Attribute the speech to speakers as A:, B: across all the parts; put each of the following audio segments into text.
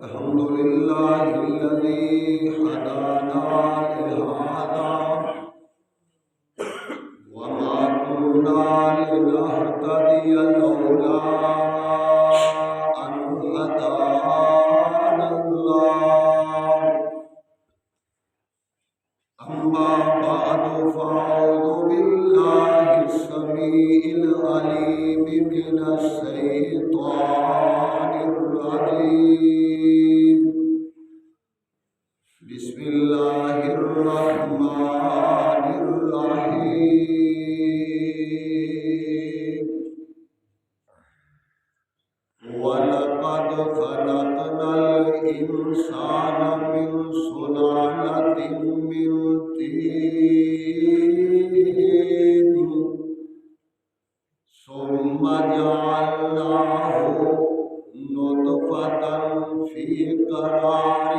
A: الحمد لله الذي هدانا لهذا وما كنا لنهتدي لولا أن هدانا الله أما بعد فأعوذ بالله السميع العليم من الشيطان الرجيم بسم الله الرحمن الرحيم ولقد خلقنا الإنسان من سلالة من طين ثم جعلناه نطفة في قرار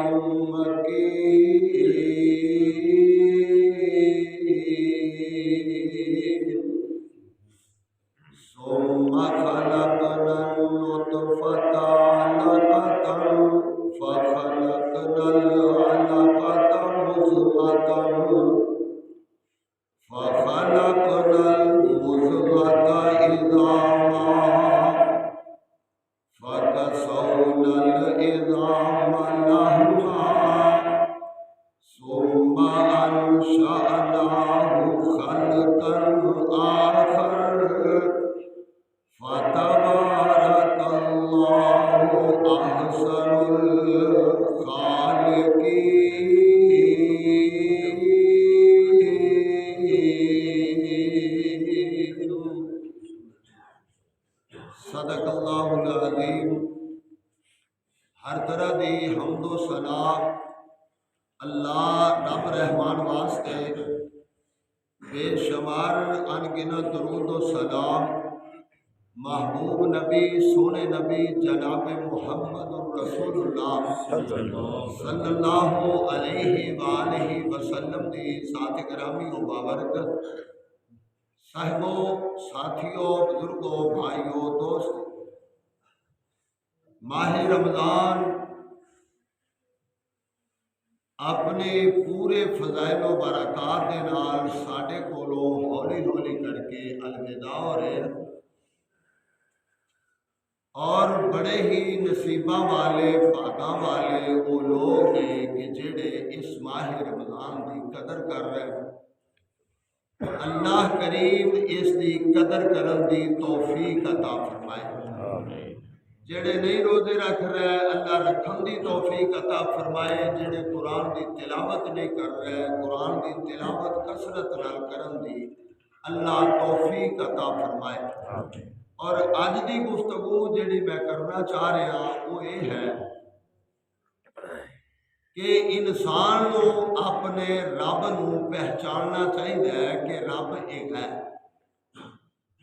A: مكين ثم خلقنا النطفة علقة فخلقنا العلقة مضغة فخلقنا المضغة عظاما فكسونا العظام لحما ثم أنشأناه خلقا آخر فتبارك الله أحسن الخالقين صدق اللہ العظیم۔ ہر طرح دی حمد و ثنا اللہ رب رحمان واسطے، بے شمار انگنت درود و سلام محبوب نبی سونے نبی جناب محمد رسول اللہ صلی اللہ علیہ وآلہ وسلم دی ذات گرامی و بابرکت، صاحبوں، ساتھیوں، بزرگوں، بھائیوں، دوست، ماہ رمضان اپنے پورے فضائل و برکات دے نال ساڈے کولوں ہولی ہولی کر کے الوداع ہو رہے ہیں، اور بڑے ہی نصیباں والے بھاگاں والے وہ لوگ ہیں کہ جڑے اس ماہ رمضان دی قدر کر رہے ہیں۔ اللہ کریم اس دی قدر کرن دی توفیق عطا فرمائے۔ جڑے نہیں روزے رکھ رہے اللہ رکھن دی توفیق عطا فرمائے۔ جڑے قرآن دی تلاوت نہیں کر رہے قرآن دی تلاوت کثرت نال کرن دی اللہ توفیق عطا فرمائے۔ اور اج دی گفتگو جڑی میں کرنا چاہ رہا وہ یہ ہے کہ انسان کو اپنے رب نو پہچاننا چاہیے کہ رب ایک ہے۔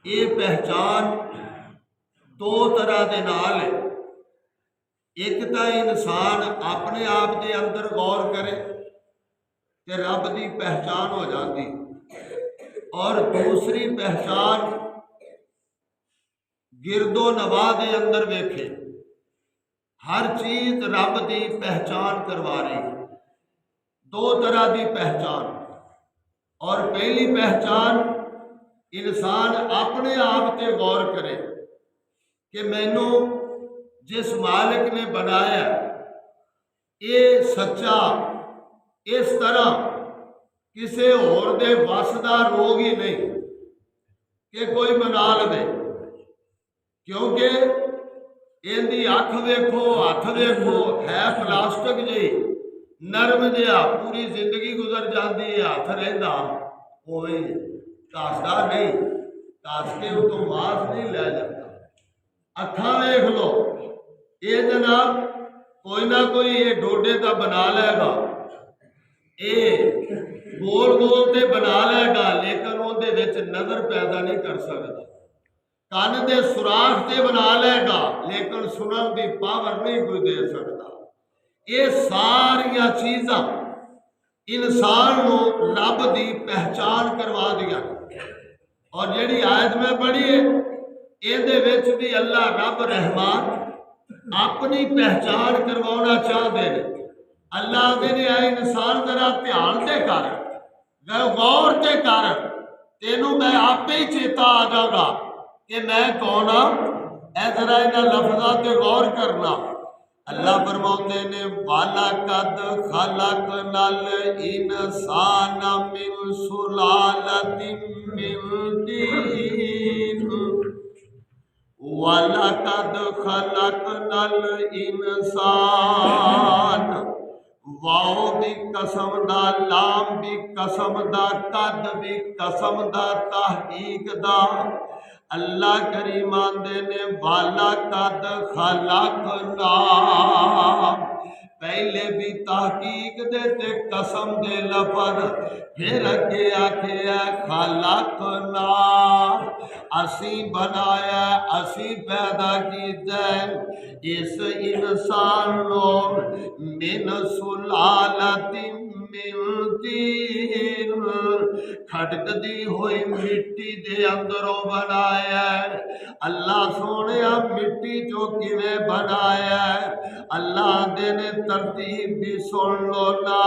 A: یہ پہچان دو طرح دے نال ہے۔ ایک تا انسان اپنے آپ دے اندر غور کرے کہ رب دی پہچان ہو جاتی، اور دوسری پہچان گرد و نواح دے اندر ویکھے، ہر چیز رب دی پہچان کروا رہی۔ دو طرح دی پہچان، اور پہلی پہچان انسان اپنے آپ تے غور کرے کہ مینوں جس مالک نے بنایا یہ سچا اس طرح کسے اور دے وس دا روگ ہی نہیں کہ کوئی بنا لے، کیونکہ ان دی اکھ ویکھو ہاتھ ویکھو ہے پلاسٹک جی نرم جہا، پوری زندگی گزر جاتی ہے، ہاتھ رہندا اوویں کاسدا نہیں، کاس کے اتوں ماس نہیں لے جاتا۔ اکھاں ویکھ لو، یہ جناب کوئی نہ کوئی یہ ڈوڈے تا بنا لے گا، یہ گول گول تے بنا لے گا، لیکن وہ دے وچ نظر پیدا نہیں کر سکتا۔ کان دے سوراخ تے بنا لے گا، لیکن سنن دی پاور نہیں کوئی دے سکتا۔ یہ ساریاں چیزاں انسان نو رب دی پہچان کروا دیا۔ اور جیڑی آیت میں پڑھی ہے اندے وچ بھی اللہ رب رحمان اپنی پہچان کروانا چاہتے ہیں۔ اللہ دے نے اے انسان ذرا دھیان دے کر غور تے کر، تینوں میں آپ ہی چیتا آ جاؤں گا کہ میں کون ہاں۔ اے ذرا انہاں لفظاں تے غور کرنا۔ اللہ فرماتے نے وَلَقَدْ خَلَقْنَا الْإِنسَانَ مِنْ سُلَالَةٍ مِّن طِينٍ وَلَقَدْ خَلَقْنَا الْإِنسَانَ، واو بھی قسم دا، لام بھی قسم دا، قد بھی قسم دا، تحقیق دا۔ اللہ کریم آندے نے والا قد خلقنا، پہلے بھی تحقیق دے تے قسم دے لفظ، پھر اگے آکھے خلقنا، اسی بنایا، اسی پیدا کیتا ہے اس انسان نو من سلالت من طین، کھٹک دی ہوئی مٹی دے اندروں بنایا ہے۔ اللہ سونے مٹی جو کیویں بنایا ہے، اللہ دے نے ترتیب بھی سن لو نا،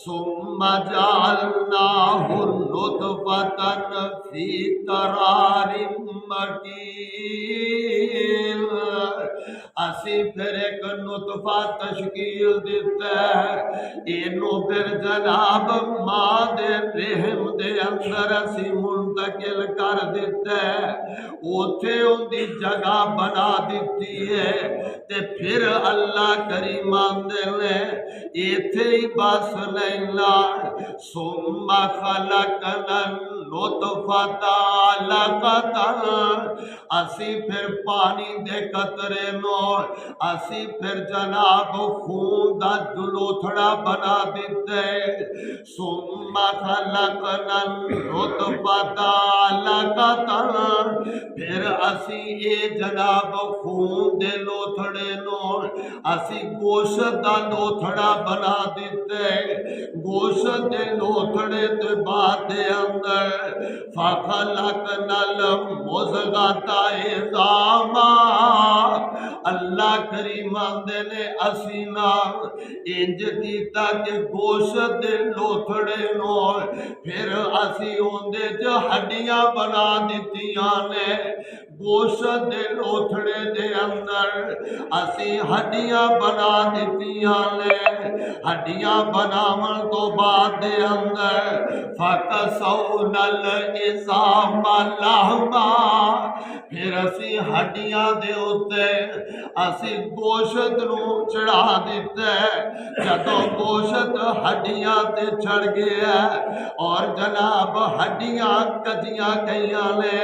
A: ثم جعلناہ نطفۃ فی قرار مکین، اسی پھر ایک نطفہ تشکیل دیتا ہے، اینو پھر جناب ماں دے رحم دے اندر اسی منتقل کر دیتا ہے، اوتھے ان دی جگہ بنا دیتی ہے، تے پھر اللہ کریم آندے نے ایتھے ہی بس لینا، ثم خلقنا النطفۃ علقۃ، اسی پھر پانی دے قطرے نو اسی پھر جناب خون دا جلوتھڑا بنا دیتے، ثم خلقنا النطفۃ علقۃ، پھر اسی اے جناب خون دے لوتھڑے نو اسی گوشت دا لوتھڑا بنا دیتے، گوشت دے لوتھڑے تے بعد دے اندر فخلقنا المضغۃ عظاما، اللہ کریم آندے نے اسی نال انج کیتا کہ گوشت دے لوتھڑے نو پھر اسی اوندے چ ہڈیاں بنا دتیاں نے، گوشت دے لوتھڑے دے اندر اسی ہڈیاں بنا دتیاں نے، ہڈیاں بناون تو بعد دے اندر فَكَسَوْنَا الْعِظَامَ لَحْمًا، پھر اسی ہڈیاں دے اُتے اسی گوشت نو چڑھا دیتا ہے، جدوں گوشت ہڈیاں تے چڑھ گیا اور جناب ہڈیاں کدیاں گئیاں نے،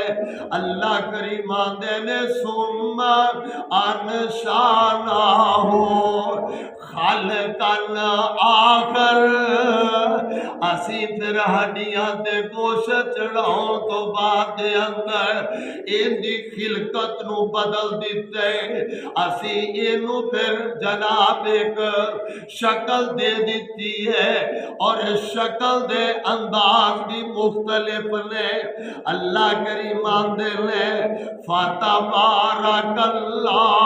A: اللہ کریم آندے نے ثم انشأناہ خلقا آخر، اسی پھر ہڈیاں تے گوشت چڑھاؤں تو بعد دے اندر ان دی خلقت نو بدل دیتے، اسی اینو پھر جناب ایک شکل دے دیتی ہے، اور شکل دے انداز بھی مختلف نے۔ اللہ کریم آندے نے فتبارک اللہ،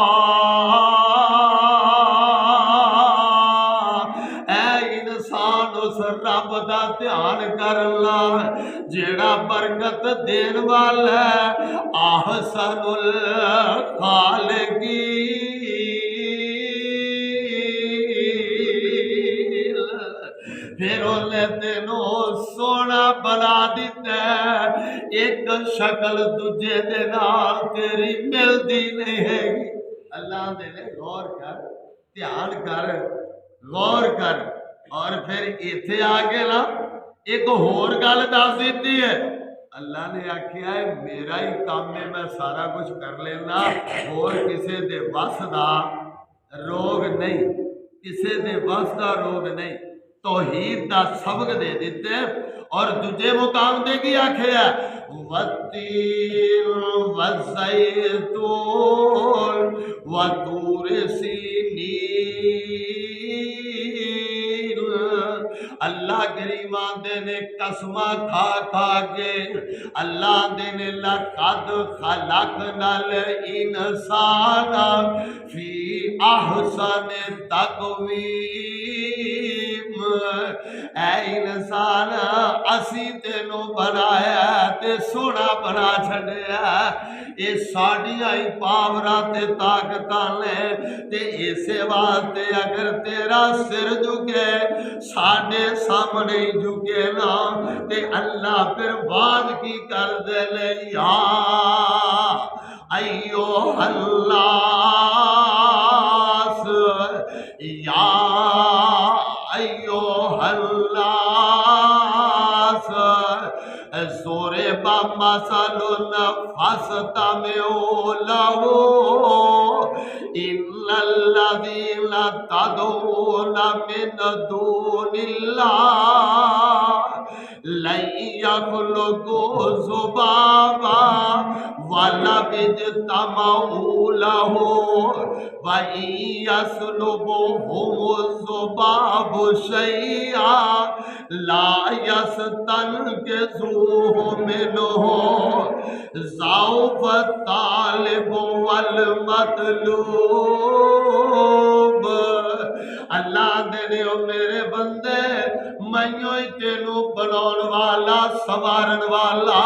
A: اس رب دا دھیان کرنا جیڑا برکت دین والا ہے، احسن الخالقین، پھر انہیں تینوں سونا بنا دیتا ہے، ایک شکل دوجے دے نال تیری ملدی نہیں ہے گی۔ اللہ دے لے غور کر، دھیان کر، غور کر، اور پھر ایتھے آگے نا ایک ہور گل دس دیتی ہے، اللہ نے آکھیا ہے میرا ہی کام ہے، میں سارا کچھ کر لینا، اور کسے دے بس دا روگ نہیں، کسے دے بس دا روگ نہیں، توحید دا سبق دے دیتے ہیں۔ اور دوجے مقام دے کی آکھیا ہے وَالتِّينُ وَالزَّيْتُونُ وَطُورِ سِینِین، اللہ کریم آندے نے قسمہ کھا کھا کے اللہ دے نے لقد خلقنا الانسان فی احسن تقویم، اے انسان اسی تینوں بنایا تے سونا بنا چھڑیا، یہ ساڑیاں ہی پاوراں تے طاقتاں نے تے اسے واسطے اگر تیرا سر جھکے ساڑے سامنے جھکے نا تے اللہ پھر بات کی کر دے لے یا ایوہ الناس یا ایوہ الناس ضرب مثل فاستمعوا له إن الذين تدعون من دون الله لن يخلقوا ذبابا ولو اجتمعوا له وإن يسلبهم الذباب شيئا لا يستنقذوه منه ضعف الطالب والمطلوب۔ اللہ دے میرے بندے میں تینوں بناؤن والا سوارن والا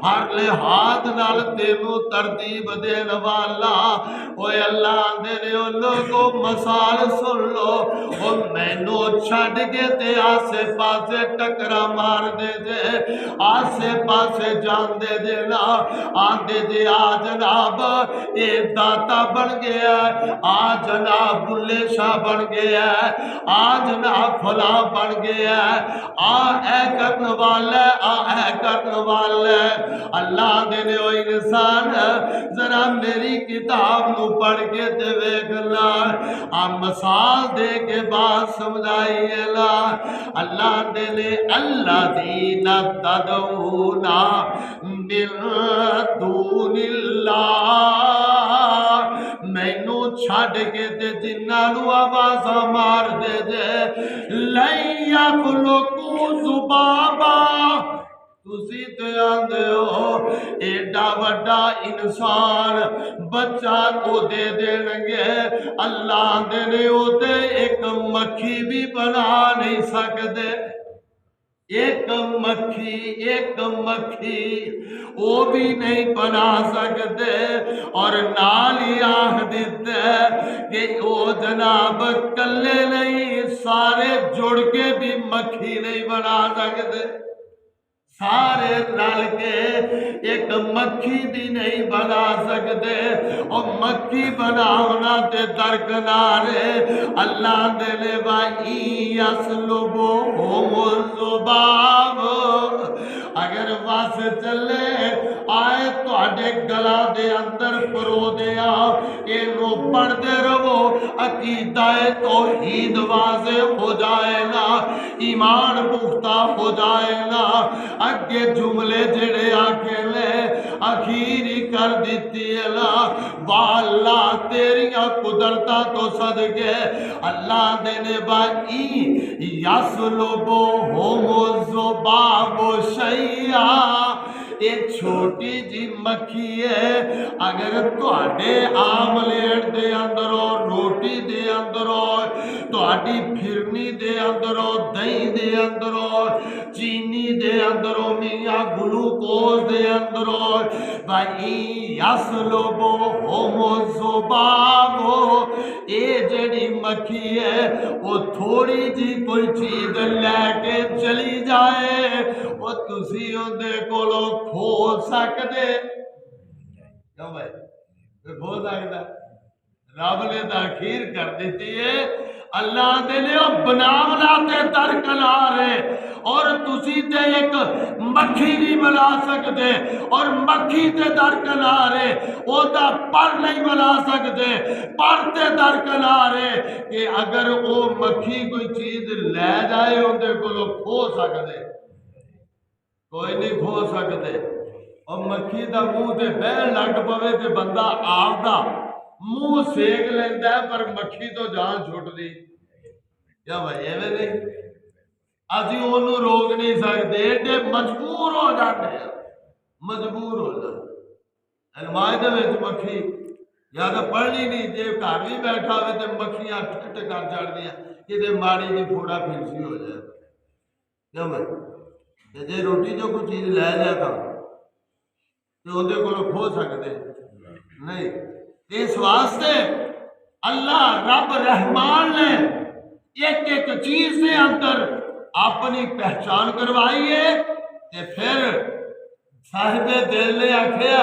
A: ہر لحاظ نال تینوں ترتیب دین والا، اوے اللہ دے لوگوں مثال سن لو، او مینوں چھڈ کے تے آسے پاسے ٹکرا مار دے دے، آسے پاسے جان دے دے نا، آندے دے آ جناب اے داتا بن گیا، آ جناب بلے شاہ بن گیا، آ جناب فلاں بن گیا، آ اے کرن والا، آ اے کرن والا۔ اللہ دے نے او انسان ذرا میری کتاب نو پڑھ کے تے ویکھنا، آ مثال دے کے بعد سمجھائیے لا۔ اللہ دے نے الذین تدعون من دون اللہ، مینوں چھڈ کے تے جنہاں نو آوازاں مار دے دے، لن یخلقوا ذبابا، تسی تے آندے ہو ایڈا وڈا انسان بچہ کو دے دیں گے، اللہ دے نے او تے ایک مکھی بھی بنا نہیں سکتے، ایک مکھی وہ بھی نہیں بنا سکتے، اور نال ہی آہ دیتے کہ وہ جناب کلے نہیں سارے جڑ کے بھی مکھی نہیں بنا سکتے، سارے رل کے ایک مکھی بھی نہیں بنا سکتے، اور مکھی بناونا تے درکنار ہے۔ اللہ دے لے بائی یسلبہم الذباب، اگر واس چلے آئے تو اڈے گلا دے اندر پرو دیا، انہوں پڑھ دے رہو عقیدہ توحید واضح ہو جائے نا، ایمان پختہ ہو جائے نا، اگے جملے جڑے آکے لے اخیری کر دیتی ہے لا، واللہ تیریاں قدرتہ تو صدقے اللہ دینے بائی یسلبہم الذباب شیئا، ایک چھوٹی جی مکھی ہے، اگر تواڈے آملیٹ دے اندروں روٹی دے اندروں تواڈی پھرنی دے اندروں دہی دے اندروں چینی دے اندروں میاں گلوکوز دے اندروں بھائی یسلبہم الذباب، اے جڑی مکھی ہے وہ تھوڑی جی کوئی چیز لے کے چلی جائے، وہ تسی اندے کولو کھو سکدے کیوں بھائی کھو سکدا؟ رب نے تاخیر کر دیتی ہے، اللہ دے لئے بناونا تے درکنار ہے، اور تسی تے ایک مکھی نہیں بنا سکتے، اور مکھی تے درکنار ہے، او دا پر نہیں بنا سکتے، پر تے درکنار ہے کہ اگر او مکھی کوئی چیز لے جائے اندے کو لوگ کھو سکتے، کوئی نہیں کھو سکتے، اور مکھی دا منہ تے بہن لگ پوے تے بندہ آپ دا منہ سیک لیندہ ہے، پر مکھی تو جان چھوٹ دی، کیا بھائی ایویں نہیں؟ ابھی انہوں روک نہیں سکتے، ایڈے مجبور ہو جاتے ہیں، مجبور ہو جاتے علماء دے وچ مکھی یا تو پڑھنی نہیں، جے گھر بھی بیٹھا ہوئے تو مکھیاں ٹھٹ کر چڑھ دیا کہ ماڑی جی پھوڑا پھرسی ہو جائے کیوں میں جے روٹی جو کوئی چیز لے لیا تھا تو اندر کو کھو سکتے نہیں۔ اس واسطے اللہ رب رحمان نے ایک ایک چیز سے اندر اپنی پہچان کروائی ہے کہ پھر صاحب دل نے آکھیا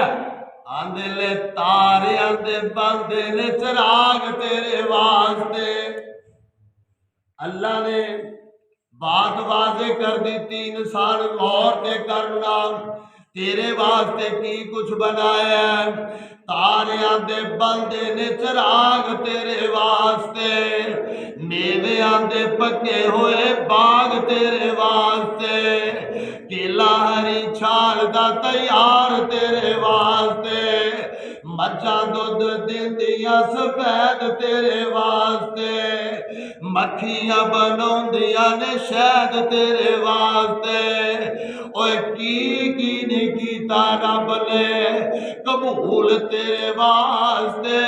A: آندے لے تارے آندے بندے نے چراغ تیرے واسطے۔ اللہ نے بات واضح کر دیتی، انسان غور کے کرنا تیرے واسطے کی کچھ بنایا ہے، تاریاں دے بندے نے چراغ تیرے واسطے، میوے آندے پکے ہوئے باغ تیرے واسطے، کیلا ہری چھال دا تیار تیرے واسطے، مجھاں دودھ دیندیاں سفید تیرے واسطے، مکھیاں بناؤندیاں نے شہد تیرے واسطے۔ اوے کی نہیں کیتا رب نے قبول تیرے واسطے،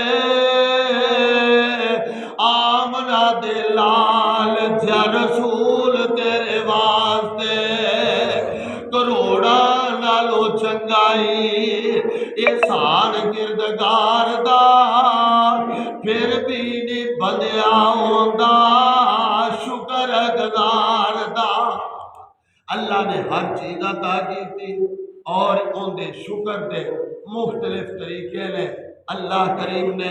A: آمنہ دے لال جا رسول تیرے واسطے، کروڑا نالو چنگائی احسان کردگار دا، پھر بھی نہیں بندیا ہوندا شکر گزار دا۔ اللہ نے ہر چیز عطا کی تھی اور ان دے شکر دے مختلف طریقے نے اللہ کریم نے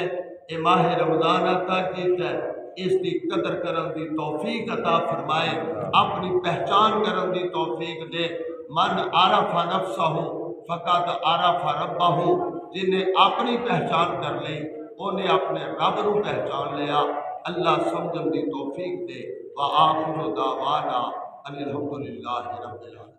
A: اے ماہ رمضان عطا کیتا ہے، اس دی قدر کرن دی توفیق عطا فرمائے، اپنی پہچان کرن دی توفیق دے۔ من عرف نفسہ فقط عرف ربہ، جنہیں اپنی پہچان کر لی انہیں اپنے رب نو پہچان لیا۔ اللہ سمجھن دی توفیق دے۔ وآخر دعوانا الحمدللہ رب العالمین۔